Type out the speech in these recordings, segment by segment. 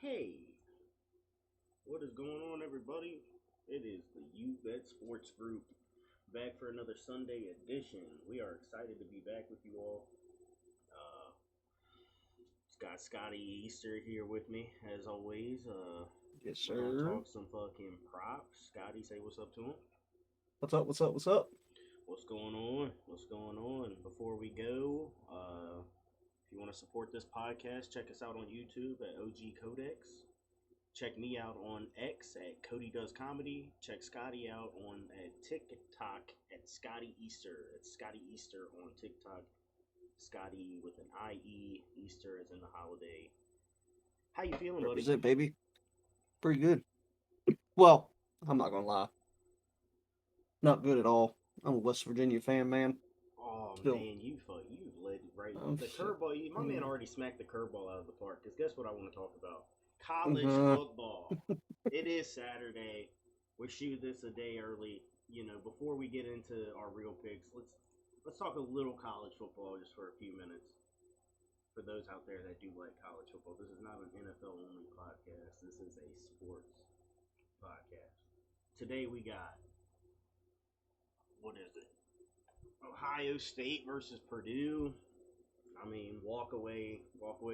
Hey, what is going on, everybody? It is the UVet Sports Group back for another Sunday edition. We are excited to be back with you all. Uh, it's got Scotty Easter here with me, as always. Yes, We're gonna sir. talk some fucking props. Scotty, say what's up to him. What's up? What's up? What's up? What's going on? What's going on? Before we go, if you want to support this podcast, check us out on YouTube at OG Codex. Check me out on X at Cody Does Comedy. Check Scotty out on at TikTok at Scotty Easter. It's Scotty Easter on TikTok. Scotty with an IE. Easter as in the holiday. How you feeling, buddy? Represent, baby. Pretty good. Well, I'm not gonna lie. Not good at all. I'm a West Virginia fan, man. Oh Still, man, you led right. I'm The so. curveball. My man Mm, already smacked the curveball out of the park. Cause guess what I want to talk about? College uh, football. It is Saturday. We shoot this a day early. Before we get into our real picks, let's talk a little college football just for a few minutes. For those out there that do like college football, this is not an NFL only podcast. This is a sports podcast. Today we got, what is it? Ohio State versus Purdue. I mean, walk away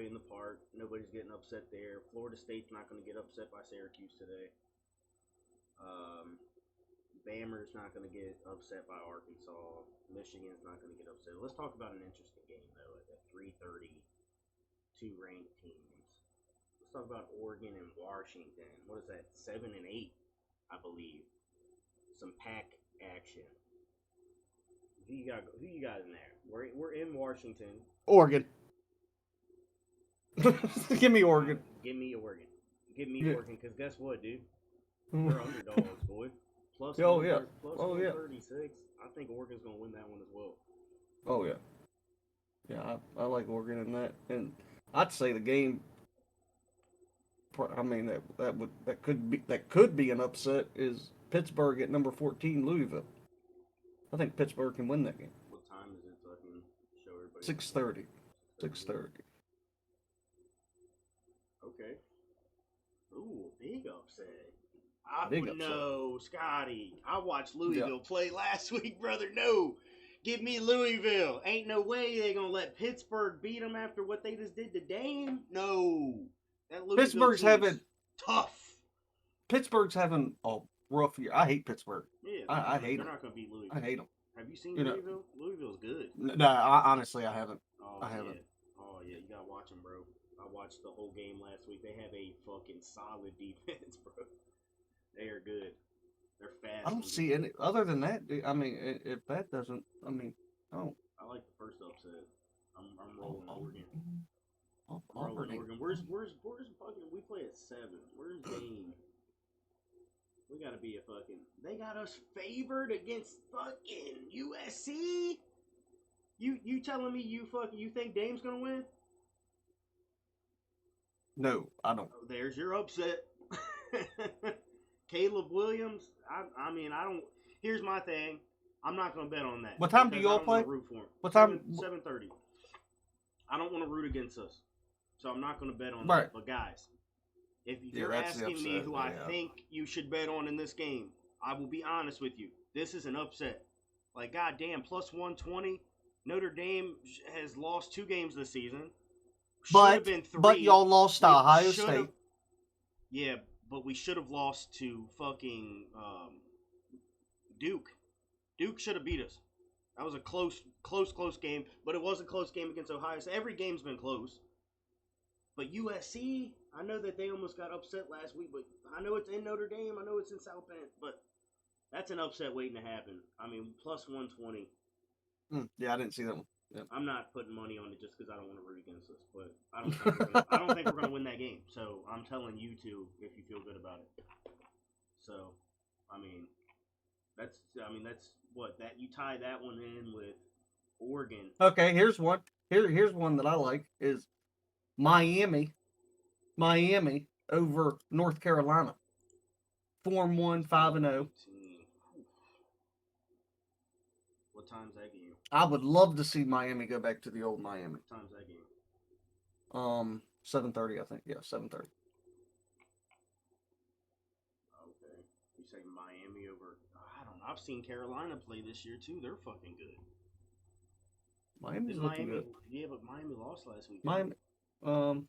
in the park. Nobody's getting upset there. Florida State's not going to get upset by Syracuse today. Um, Bammer's not going to get upset by Arkansas. Michigan's not going to get upset. Let's talk about an interesting game though. At 3:30, two ranked teams. Let's talk about Oregon and Washington. What is that? 7 and 8, I believe. Some pack action. Who you got in there? We're in Washington. Oregon. Give me Oregon. Give me Oregon. Give me Yeah. Oregon, because guess what, dude? They're underdogs, boy. Oh yeah. Plus Oh yeah. 136. I think Oregon's gonna win that one as well. Oh yeah. Yeah. I like Oregon in that, and I'd say the game. I mean that could be an upset is Pittsburgh at number 14, Louisville. I think Pittsburgh can win that game. What time is it so I can show everybody the score? 6:30. 6:30 p.m. 6:30. Okay. Ooh, big upset. I Big upset. no, Scotty. I watched Yeah. Louisville play last week, brother. No, give me Louisville. Ain't no way they gonna let Pittsburgh beat them after what they just did to Dame. No, that Louisville Pittsburgh's team is having tough. Pittsburgh's having a rough year. I hate Pittsburgh. Yeah, I hate they're them. not gonna beat I Louisville. hate them. Have you seen You know, Louisville? Louisville's good. no, honestly, I haven't. Oh I haven't. yeah. Oh yeah, you gotta watch them, bro. I watched the whole game last week. They have a fucking solid defense, bro. They are good. They're I fast. don't see any other than that. I mean, if that doesn't, I mean, oh, I like the first upset. I'm oh, rolling Oregon. I'm rolling Auburn. Oregon. Where's fucking? We play at 7. Where's Dame? We gotta be a fucking. They got us favored against fucking USC. You telling me you think Dame's gonna win? No, I don't. Oh, there's your upset. Caleb Williams. I mean I don't. Here's my thing. I'm not gonna bet on that What time do because I y'all don't want play? to root for him. What time? 7:30. I don't want to root against us, so I'm not gonna bet on Right. that. But guys, if Yeah, you're that's the asking me upset. who I Yeah. think you should bet on in this game, I will be honest with you. This is an upset. Like goddamn, plus 120. Notre Dame has lost 2 games this season. Should have been 3. But y'all lost to We Ohio should State. have. Yeah, but we should have lost to fucking Duke. Duke should have beat us. That was a close game, but it was a close game against Ohio. So every game's been close. But USC, I know that they almost got upset last week, but I know it's in Notre Dame. I know it's in South Bend, but that's an upset waiting to happen. I mean, plus 120. Yeah, I didn't see that one. Yeah. I'm not putting money on it just because I don't want to root against us, but I don't think we're gonna win that game. So I'm telling you to if you feel good about it. So, I mean, that's what that you tie that one in with Oregon. Okay, here's one. Here's one that I like is Miami. Miami over North Carolina. 4-1, 5-0. What time's that game? I would love to see Miami go back to the old Miami. What time's that game? 7:30, I think. Yeah, 7:30. I've seen Carolina play this year too. They're fucking good. Miami's Did looking Miami? good. Yeah, but Miami lost last week. Didn't Miami, um,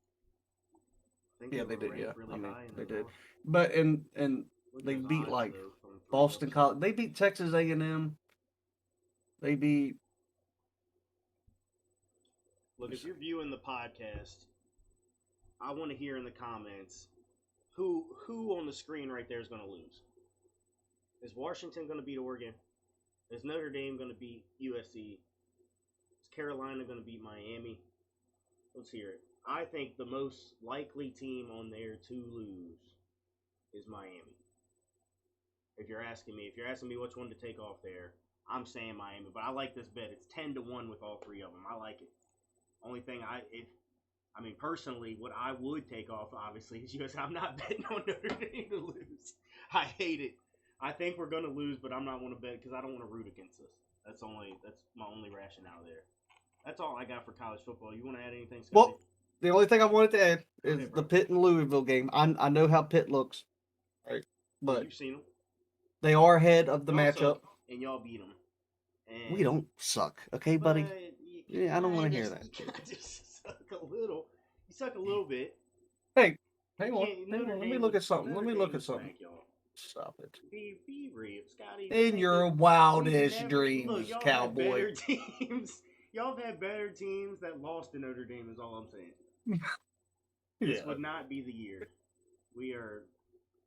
they? I think yeah, they they were did. Yeah, ranked really I mean, high and they they did. lost. But and Look at they those beat odds like though from three Boston upset. College. They beat Texas A&M. They beat. Look, if you're viewing the podcast, I want to hear in the comments who on the screen right there is going to lose. Is Washington going to beat Oregon? Is Notre Dame going to beat USC? Is Carolina going to beat Miami? Let's hear it. I think the most likely team on there to lose is Miami. If you're asking me which one to take off there, I'm saying Miami. But I like this bet. It's 10-1 with all three of them. I like it. Only thing personally, what I would take off, obviously, is USC. I'm not betting on Notre Dame to lose. I hate it. I think we're going to lose, but I'm not going to bet because I don't want to root against us. That's my only rationale there. That's all I got for college football. You want to add anything, Scotty? Well, the only thing I wanted to add is the Pitt and Louisville game. I know how Pitt looks, right? But you've seen them. They are ahead of the matchup. And y'all beat them. And we don't suck, okay, buddy? Yeah, I don't want to hear that. You just suck a little. You suck a little bit. Hey, hang on. Let me look at something. Stop it. Be real, Scotty. In your wildest dreams, look, y'all cowboy. Have better teams. Y'all have had better teams that lost to Notre Dame. Is all I'm saying. This would not be the year. We are.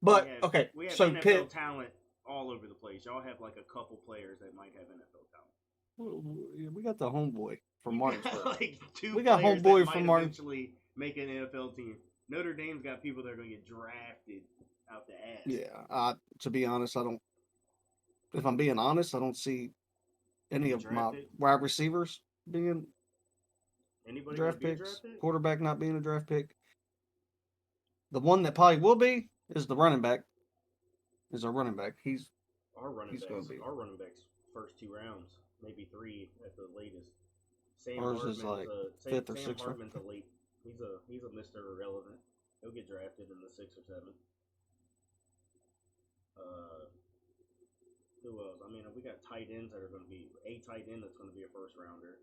But okay, we have so NFL Pitt talent all over the place. Y'all have like a couple players that might have NFL talent. We got the homeboy from Martinsburg. Like we got homeboy from Martinsburg. Eventually make an NFL team. Notre Dame's got people that are going to get drafted out the ass. Yeah, to be honest, I don't. If I'm being honest, I don't see any of my wide receivers being draft picks. Quarterback not being a draft pick. The one that probably will be is the running back. Is our running back? Our running backs first 2 rounds, maybe 3 at the latest. Ours is like 5th or 6th. Sam Hartman's a late. He's a Mr. Irrelevant. He'll get drafted in the 6th or 7th. Who else? I mean, we got tight ends that are going to be a tight end that's going to be a first rounder.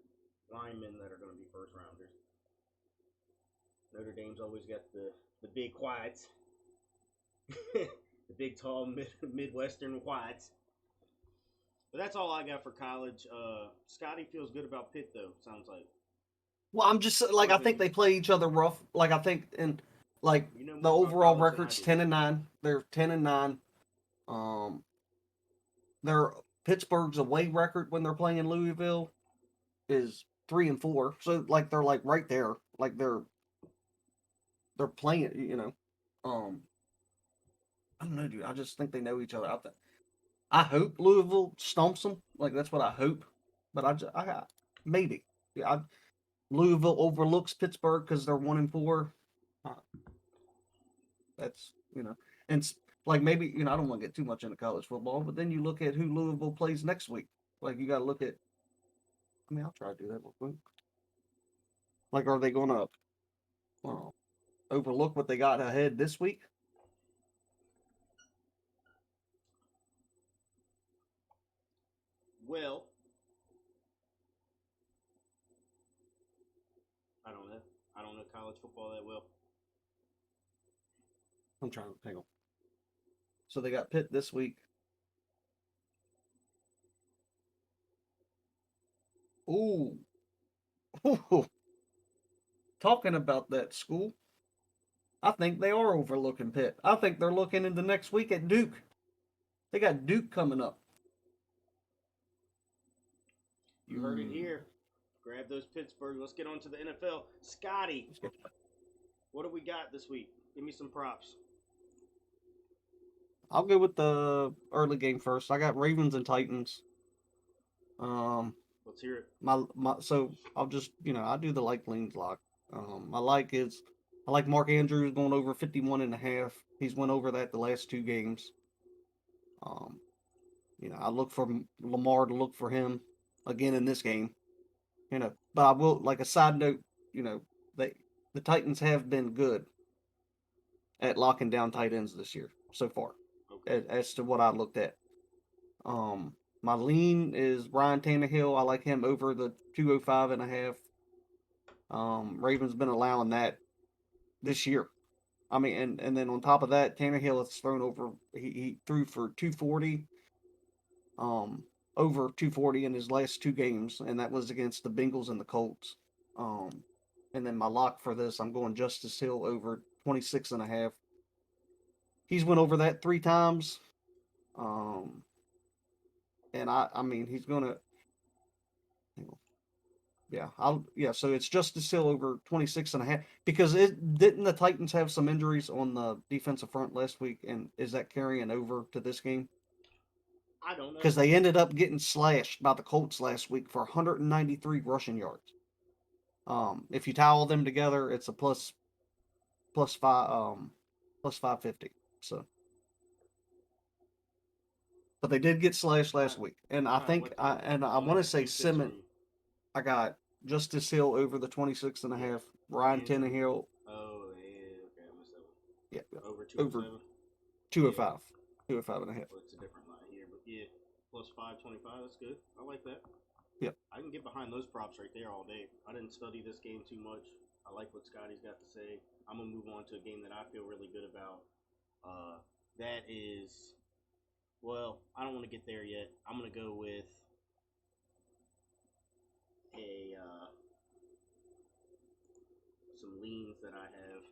Linemen that are going to be first rounders. Notre Dame's always got the big whites. The big, tall, Midwestern whites. But that's all I got for college. Scotty feels good about Pitt, though, sounds like. Well, I'm just like, I think they play each other rough. Like, I think, and like, the overall record's 10-9. They're 10-9. Their Pittsburgh's away record when they're playing Louisville is 3-4. So, like, they're like right there. Like, they're playing, you know. I don't know, dude. I just think they know each other out there. I hope Louisville stomps them. Like, that's what I hope. But maybe. Yeah, Louisville overlooks Pittsburgh because they're 1-4. That's, you know. And, like, maybe, you know, I don't want to get too much into college football, but then you look at who Louisville plays next week. Like, you got to look at. I mean, I'll try to do that real quick. Like, are they going to overlook what they got ahead this week? Well, I don't know. I don't know college football that well. I'm trying to hang on. So they got Pitt this week. Ooh. Talking about that school, I think they are overlooking Pitt. I think they're looking into next week at Duke. They got Duke coming up. You heard it here. Grab those Pittsburgh. Let's get on to the NFL. Scotty, what do we got this week? Give me some props. I'll go with the early game first. I got Ravens and Titans. Let's hear it. So I'll just, you know, I do the like leans lock. I like Mark Andrews going over 51.5. He's went over that the last 2 games. You know, I look for Lamar to look for him again in this game. You know, but I will, like a side note, you know, the Titans have been good at locking down tight ends this year so far, as to what I looked at. My lean is Ryan Tannehill. I like him over the 205.5. Ravens been allowing that this year. I mean, and then on top of that, Tannehill has thrown over. He threw for 240, um, over 240 in his last two games, and that was against the Bengals and the Colts. Um, and then my lock for this, I'm going Justice Hill over 26.5. He's went over that three times. Um, and I mean, he's gonna. Yeah. So it's Justice Hill over 26.5 because it didn't the Titans have some injuries on the defensive front last week, and is that carrying over to this game? I don't know. Because they ended up getting slashed by the Colts last week for 193 rushing yards. If you tie all them together, it's a plus five plus 550. So, but they did get slashed All last right. week, and I All right. think What team? I I only want to have say two picks from Simmons. you. I got Justice Hill over the 26 and a Yeah. half. Ryan Andrew. Tannehill, Oh, yeah. Okay, I missed that one. yeah, Over over 207. Yeah. 205, 205.5. Well, it's a different line here, but yeah, plus 525. That's good. I like that. Yep. I can get behind those props right there all day. I didn't study this game too much. I like what Scotty's got to say. I'm gonna move on to a game that I feel really good about. That is, well, I don't want to get there yet. I'm gonna go with a some leans that I have.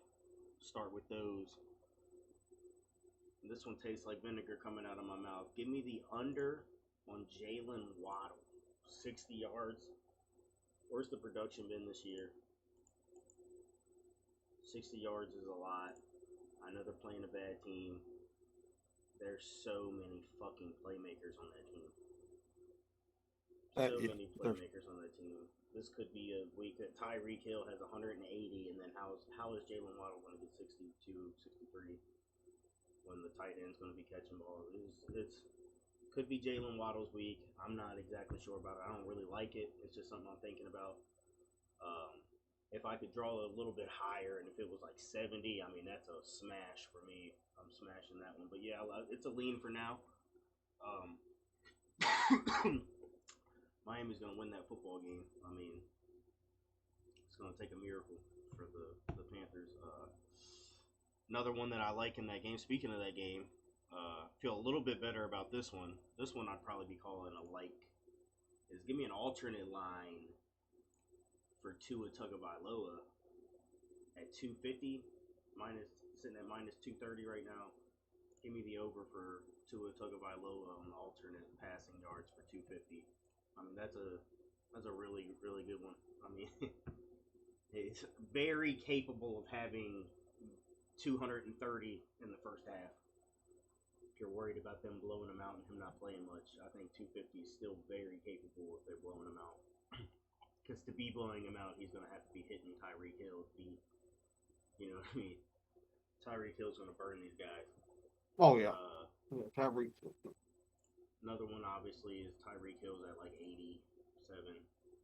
Start with those. This one tastes like vinegar coming out of my mouth. Give me the under on Jalen Waddle, 60 yards. Where's the production been this year? 60 yards is a lot. I know they're playing a bad team. There's so many fucking playmakers on that team. So Yeah, many playmakers on that team. This could be a week that Tyreek Hill has 180, and then how is Jalen Waddle going to get 62, 63 when the tight end's going to be catching balls? It's could be Jalen Waddle's week. I'm not exactly sure about it. I don't really like it. It's just something I'm thinking about. Um, if I could draw a little bit higher, and if it was like 70, I mean that's a smash for me. I'm smashing that one. But yeah, it's a lean for now. Um, Miami's gonna win that football game. I mean, it's gonna take a miracle for the Panthers. Another one that I like in that game. Speaking of that game, feel a little bit better about this one. This one I'd probably be calling a like. Is give me an alternate line for Tua Tagovailoa at 250 minus sitting at minus 230 right now. Give me the over for Tua Tagovailoa on the alternate passing yards for 250. I mean that's a really good one. I mean it's very capable of having 230 in the first half. If you're worried about them blowing him out and him not playing much, I think 250 is still very capable if they're blowing him out. Because to be blowing him out, he's going to have to be hitting Tyreek Hill deep. You know what I mean? Tyreek Hill's going to burn these guys. Oh yeah, Tyreek. Another one obviously is Tyreek Hill's at like 87.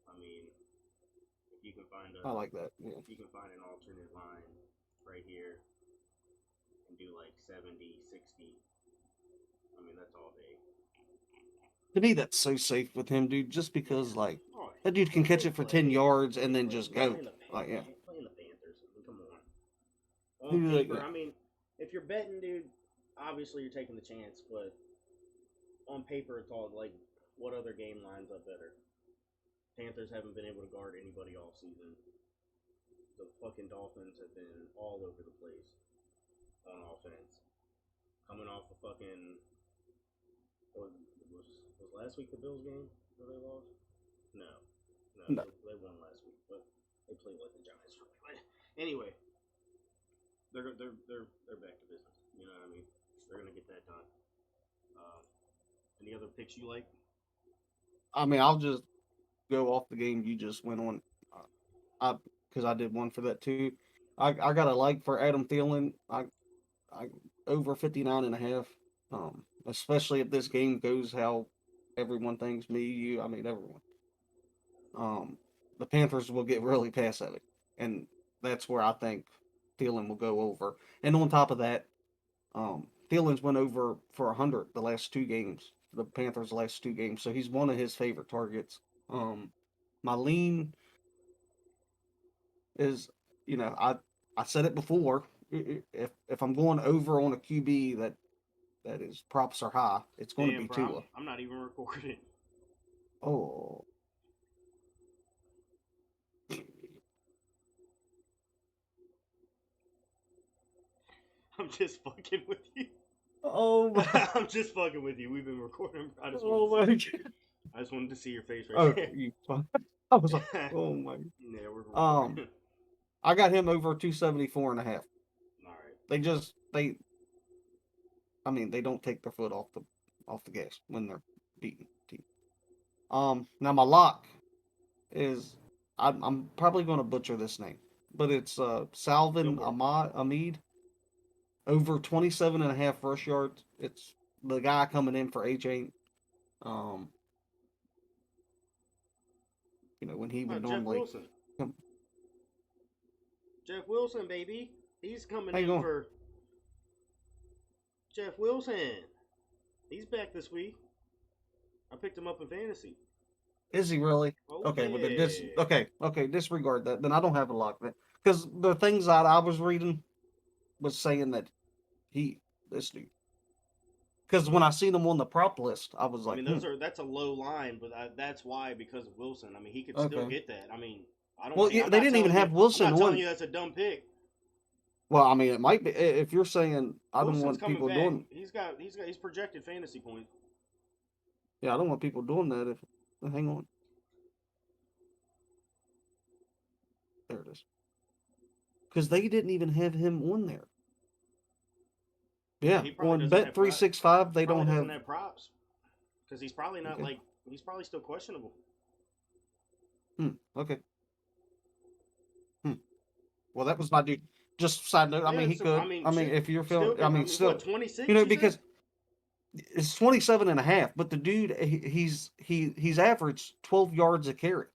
I mean, if you can find I like that. Yeah. if you can find an alternate line right here and do like 70, 60. I mean, that's all day. To me, that's so safe with him, dude. Just because Yeah. like Oh, that dude can catch they it for 10 yards and then just He's go. playing Like yeah, he's playing the Panthers. I mean, come on. On who like paper, that? I mean, if you're betting, dude, obviously you're taking the chance, but on paper, it's all like, what other game lines up better? Panthers haven't been able to guard anybody all season. The fucking Dolphins have been all over the place on offense. Coming off a fucking was was last week the Bills game where they lost? No, no, No, they won last week, but they played like the Giants. Anyway, they're back to business. You know what I mean? They're gonna get that done. Um, any other picks you like? I mean I'll just go off the game you just went on. I because I did one for that too. I got a like for Adam Thielen. I over 59.5. Especially if this game goes how everyone thinks, me, you, I mean everyone. Um, the Panthers will get really pass heavy, and that's where I think Thielen will go over. And on top of that, Thielen's went over for 100 the last two games the Panthers' last 2 games, so he's one of his favorite targets. My lean is, I said it before. If I'm going over on a QB that is props are high, it's going to Damn, be bro, Tua. I'm not even recording. Oh. I'm just fucking with you. Oh my. I'm just fucking with you. We've been recording. I just wanted to see your face right there. You I was like, oh my. Yeah, we're recording. I got him over 274.5. All right. They don't take their foot off the gas when they're beating team. Now my lock is, I'm probably going to butcher this name, but it's Salvin Ahmed, over 27.5 rush yards. It's the guy coming in for H8. When he would normally. Jeff Wilson, baby. He's coming in for Jeff Wilson. He's back this week. I picked him up in fantasy. Is he really? Oh, okay, yeah. Well then disregard that. Then I don't have a lock then, because the things that I was reading was saying that this dude. Because when I seen him on the prop list, I was like, that's a low line, but that's why, because of Wilson. I mean, he could still get that. I mean, I don't. Well, they didn't even have Wilson. I'm not telling you that's a dumb pick. Well, I mean, it might be if you're saying I don't want people doing. He's projected fantasy points. Yeah, I don't want people doing that. Hang on. There it is. Because they didn't even have him on there. Yeah, on Bet365 they don't have props because he's probably not he's probably still questionable. Okay. Well, that was my dude. Just side note. He could. If you're feeling, still 26. Because it's 27.5, but the dude he's averaged 12 yards a carry.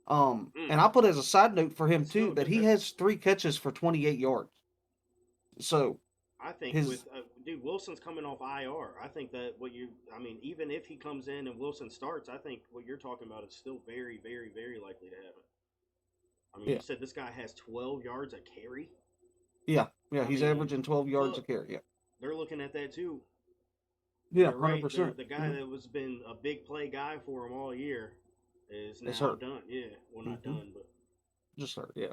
And I put as a side note for him too that he has 3 catches for 28 yards. So I think Wilson's coming off IR. I think that even if he comes in and Wilson starts, I think what you're talking about is still very, very, very likely to happen. You said this guy has 12 yards a carry? Yeah, he's averaging 12 yards a carry, yeah. They're looking at that too. Yeah, 100%. Right. The guy that was been a big play guy for him all year is now done. Yeah, well, not done, but just hurt, yeah.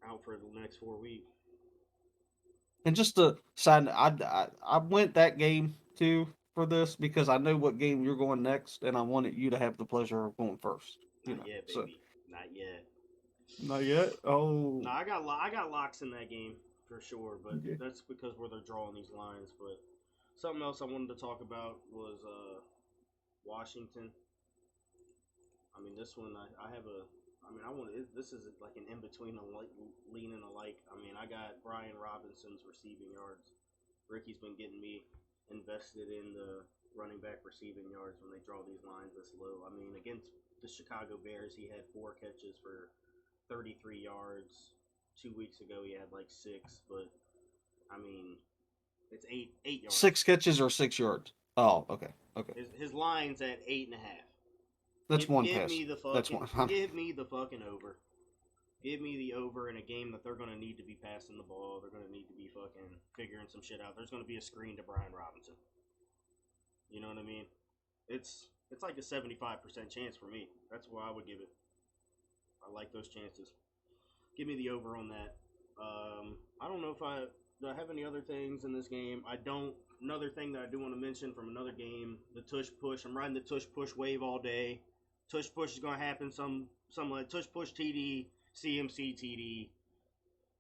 Out for the next 4 weeks. And just to side, I went that game too for this because I know what game you're going next, and I wanted you to have the pleasure of going first. Not yet, baby. So. Not yet. Not yet. Oh. No, I got locks in that game for sure, but that's because they're drawing these lines. But something else I wanted to talk about was Washington. This one I have a. This is like an in between lean and a like. I got Brian Robinson's receiving yards. Ricky's been getting me invested in the running back receiving yards when they draw these lines this low. Against the Chicago Bears, he had 4 catches for 33 yards. 2 weeks ago, he had like 6, but it's 8 yards. 6 catches or 6 yards? Oh, okay. His line's at 8.5. That's one pass. Give me the fucking over. Give me the over in a game that they're going to need to be passing the ball. They're going to need to be fucking figuring some shit out. There's going to be a screen to Brian Robinson. You know what I mean? It's like a 75% chance for me. That's why I would give it. I like those chances. Give me the over on that. I don't know if do I have any other things in this game. I don't. Another thing that I do want to mention from another game, the tush push. I'm riding the tush push wave all day. Tush push is going to happen. Some like tush push TD, CMC TD.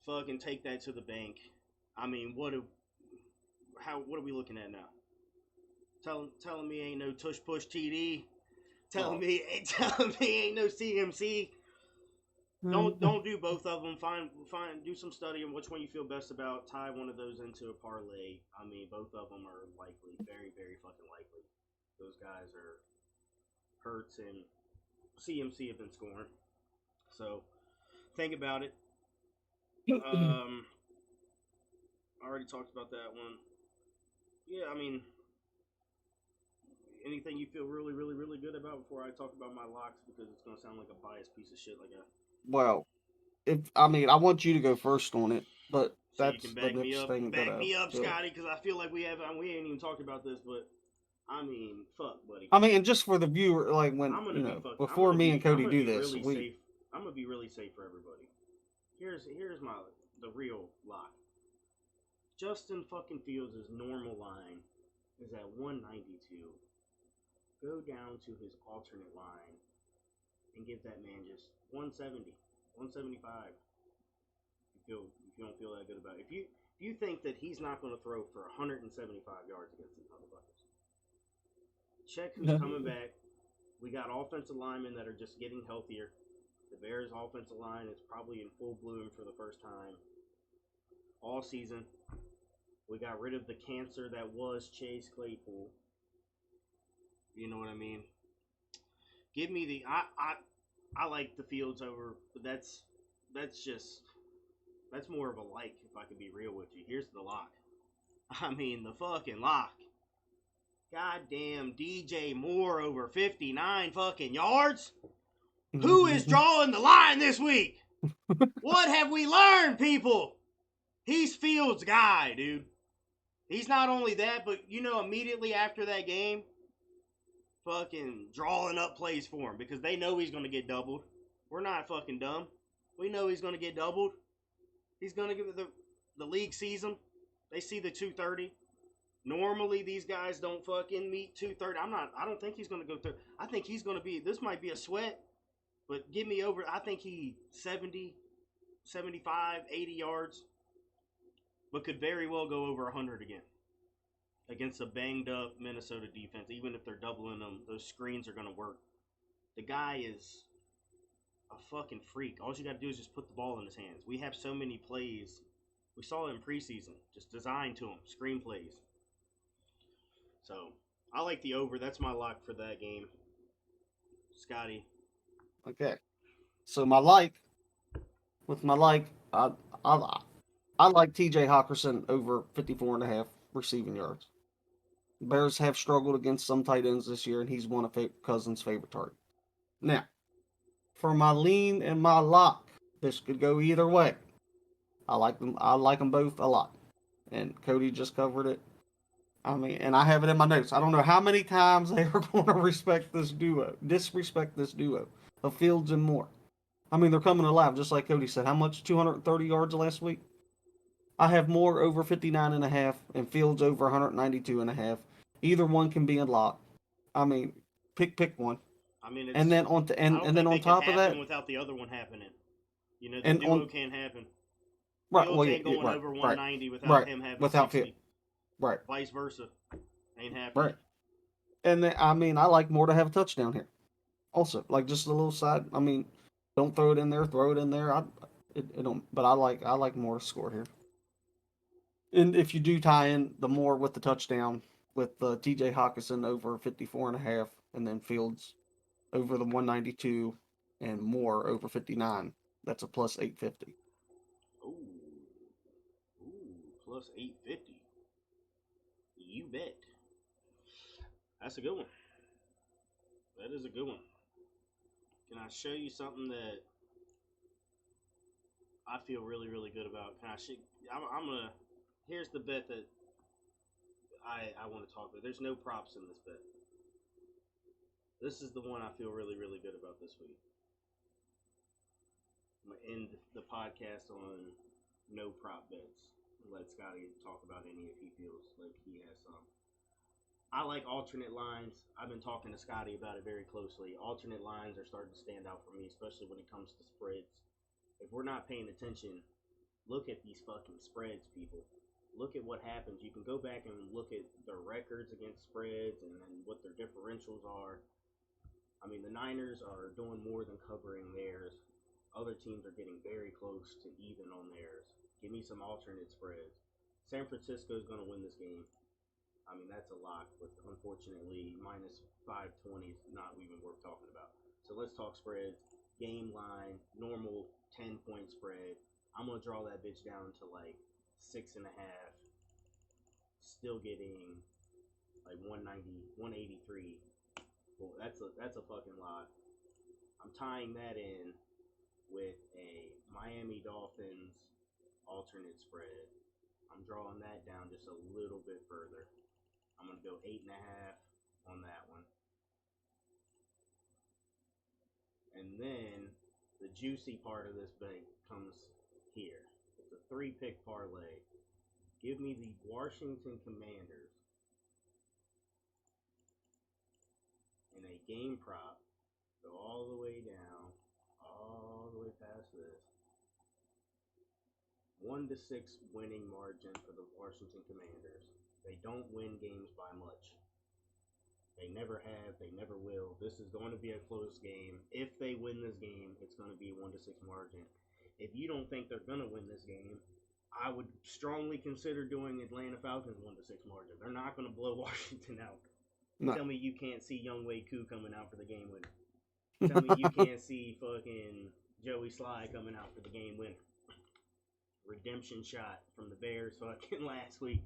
Fucking take that to the bank. What are we looking at now? Telling me ain't no tush push TD. Telling me ain't no CMC. Don't do both of them. Do some study on which one you feel best about. Tie one of those into a parlay. Both of them are likely, very, very fucking likely. Those guys are Hurts and CMC have been scoring. So think about it. I already talked about that one. Yeah, anything you feel really, really, really good about before I talk about my locks because it's gonna sound like a biased piece of shit. Like a Well, if I mean, I want you to go first on it, but so you can that's the next thing that back I me up, feel. Scotty, because I feel like we ain't even talked about this, but I mean, fuck, buddy. I mean, and just for the viewer, like when before me and I'm Cody gonna do be this, really we safe. I'm gonna be really safe for everybody. Here's my the real lock. Justin fucking Fields' normal line is at 192. Go down to his alternate line and give that man just 170, 175. If you don't feel that good about it. If you think that he's not going to throw for 175 yards against these motherfuckers, check who's coming back. We got offensive linemen that are just getting healthier. The Bears' offensive line is probably in full bloom for the first time all season. We got rid of the cancer that was Chase Claypool. You know what I mean? Give me the I like the Fields over, but that's more of a like if I can be real with you. Here's the lock. I mean the fucking lock. Goddamn DJ Moore over 59 fucking yards. Who is drawing the line this week? What have we learned, people? He's Fields' guy, dude. He's not only that, but immediately after that game, fucking drawing up plays for him because they know he's going to get doubled. We're not fucking dumb. We know he's going to get doubled. He's going to give the league sees him. They see the 230. Normally, these guys don't fucking meet 230. I don't think he's going to go through. I think he's going to be, this might be a sweat, but give me over, I think he 70, 75, 80 yards, but could very well go over 100 again against a banged up Minnesota defense. Even if they're doubling them, those screens are going to work. The guy is a fucking freak. All you got to do is just put the ball in his hands. We have so many plays. We saw it in preseason, just designed to him, screen plays. So, I like the over. That's my lock for that game. Scotty. Okay. So with my like, I like TJ Hawkinson over 54.5 receiving yards. Bears have struggled against some tight ends this year, and he's one of Cousins' favorite targets. Now, for my lean and my lock, this could go either way. I like them. I like them both a lot, and Cody just covered it. I mean, and I have it in my notes. I don't know how many times they are going to disrespect this duo of Fields and Moore. I mean, they're coming alive, just like Cody said. How much? 230 yards last week? I have Moore over 59.5 and Fields over 192.5. Either one can be unlocked. I mean, pick one. I mean, and then on and then on top of that, without the other one happening. The and duo can't happen. Right, Fields well, ain't going right, over 190 right, without him having without 60. Right. Vice versa. Ain't happening. Right. And then, I mean, I like Moore to have a touchdown here. Also, like just a little side. I mean, don't throw it in there. Throw it in there. It don't. But I like Moore to score here. And if you do tie in the Moore with the touchdown with T.J. Hawkinson over 54.5, and then Fields over the 192, and Moore over 59, that's a plus 850. Ooh, plus 850. You bet. That's a good one. That is a good one. Can I show you something that I feel really, really good about? I'm gonna. Here's the bet that I want to talk about. There's no props in this bet. This is the one I feel really, really good about this week. I'm gonna end the podcast on no prop bets and let Scotty talk about any if he feels like he has some. I like alternate lines. I've been talking to Scotty about it very closely. Alternate lines are starting to stand out for me, especially when it comes to spreads. If we're not paying attention, look at these fucking spreads, people. Look at what happens. You can go back and look at their records against spreads and what their differentials are. I mean, the Niners are doing more than covering theirs. Other teams are getting very close to even on theirs. Give me some alternate spreads. San Francisco is going to win this game. I mean, that's a lock, but unfortunately, minus 520 is not even worth talking about. So let's talk spreads. Game line, normal 10-point spread. I'm going to draw that bitch down to like 6.5. Still getting like 190, 183. Well, that's a fucking lot. I'm tying that in with a Miami Dolphins alternate spread. I'm drawing that down just a little bit further. I'm gonna go 8.5 on that one. And then the juicy part of this bet comes here. It's a 3-pick parlay. Give me the Washington Commanders in a game prop. Go all the way down, all the way past this. 1-6 winning margin for the Washington Commanders. They don't win games by much. They never have. They never will. This is going to be a close game. If they win this game, it's going to be a 1-6 margin. If you don't think they're going to win this game, I would strongly consider doing Atlanta Falcons 1-6 margin. They're not going to blow Washington out. No. Tell me you can't see Young Wei Koo coming out for the game winner. Tell me you can't see fucking Joey Sly coming out for the game winner. Redemption shot from the Bears fucking last week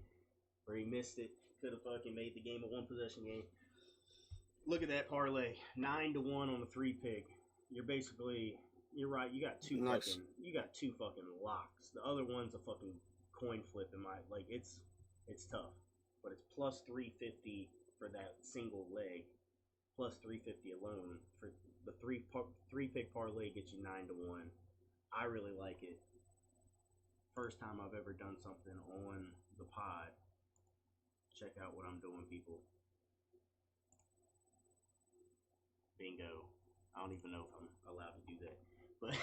where he missed it. Could have fucking made the game a 1-possession game. Look at that parlay. 9-1 on the 3-pick. You're right. You got two fucking locks. The other one's a fucking coin flip in my it's tough. But it's plus 350 for that single leg. Plus 350 alone. For the 3-pick parlay gets you 9-1. I really like it. First time I've ever done something on the pod. Check out what I'm doing, people. Bingo. I don't even know if I'm allowed to do that. But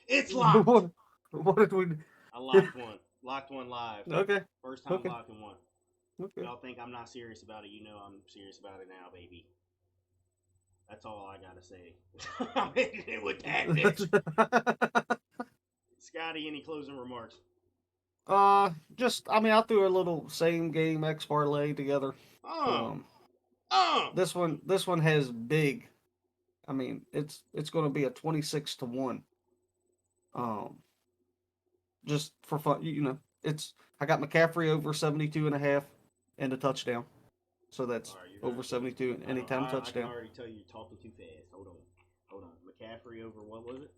it's locked. What did we... I locked one. Locked one live. Okay. First time locking one. Okay. Y'all think I'm not serious about it. You know I'm serious about it now, baby. That's all I gotta say. I'm hitting it with that bitch. Scotty, any closing remarks? I threw a little same game X parlay together. This one has big. It's going to be a 26-1. Just for fun, I got McCaffrey over 72.5 and a touchdown. So that's over 72 anytime touchdown. I can already tell you're talking too fast. Hold on. McCaffrey over what was it?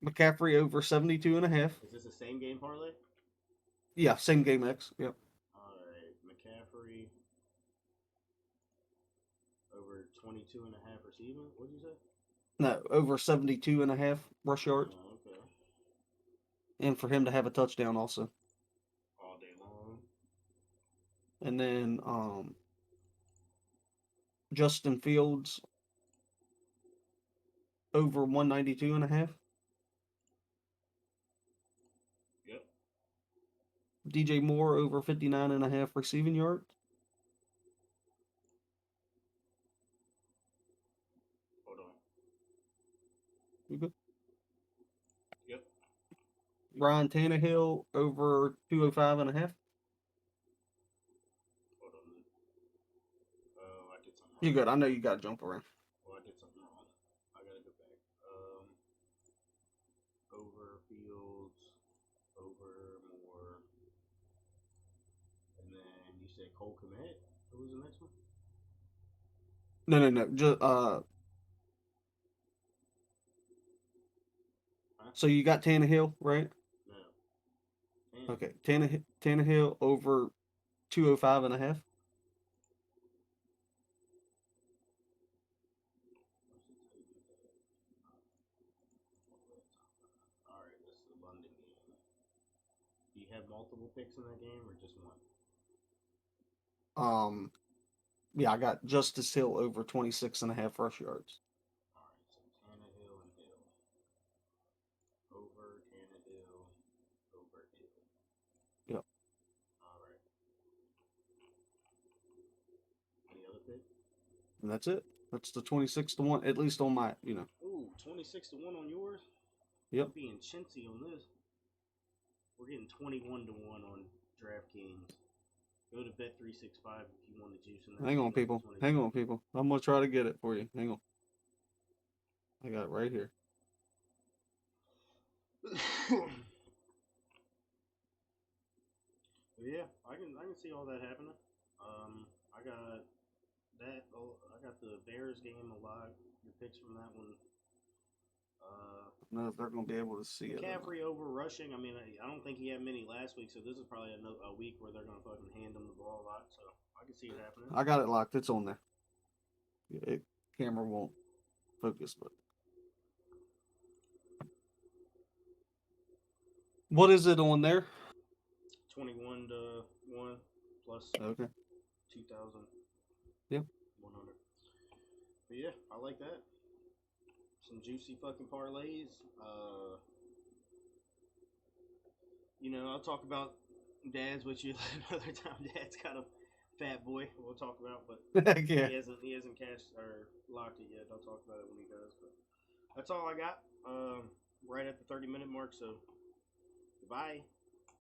McCaffrey over 72.5. Is this the same game parlay? Yeah, same game X. Yep. All right, McCaffrey over 22.5 receiving. What did you say? No, over 72.5 rush yards. Oh, okay. And for him to have a touchdown also. All day long. And then Justin Fields over 192.5. Yep. DJ Moore over 59.5 receiving yards. Hold on. You good? Yep. Ryan Tannehill over 205.5. Hold on. Oh, I did something wrong. You good? I know you got to jump around. I did something wrong. I gotta go back. Over Fields, over Moore, and then you said Cole Kmet. Who was the next one? No. Just So you got Tannehill, right? No. Okay, Tannehill over 205.5. Alright, this is the London game. Do you have multiple picks in that game or just one? Yeah, I got Justice Hill over 26.5 rush yards. Alright, so Tannehill and Hill. Over Tannehill, over Hill. Yep. Alright. Any other pick? And that's it. That's the 26-1, at least on my, Ooh, 26-1 on yours? Yep. I'm being chintzy on this. We're getting 21-1 on DraftKings. Go to Bet365 if you want to juice in that. Hang on, people. I'm going to try to get it for you. Hang on. I got it right here. Yeah, I can see all that happening. I got that. Oh, I got the Bears game a lot. Your picks from that one. I don't know if they're going to be able to see McCaffrey over rushing. I mean, I don't think he had many last week, so this is probably a week where they're going to fucking hand him the ball a lot. So I can see it happening. I got it locked. It's on there. Camera won't focus, but what is it on there? 21-1 plus okay 2,000. Yep. 100. But yeah, I like that. Some juicy fucking parlays. I'll talk about dads with you another time. Dad's kind of fat boy. We'll talk about, but yeah. he hasn't cashed or locked it yet. I'll talk about it when he does. But that's all I got. Right at the 30-minute mark. So goodbye.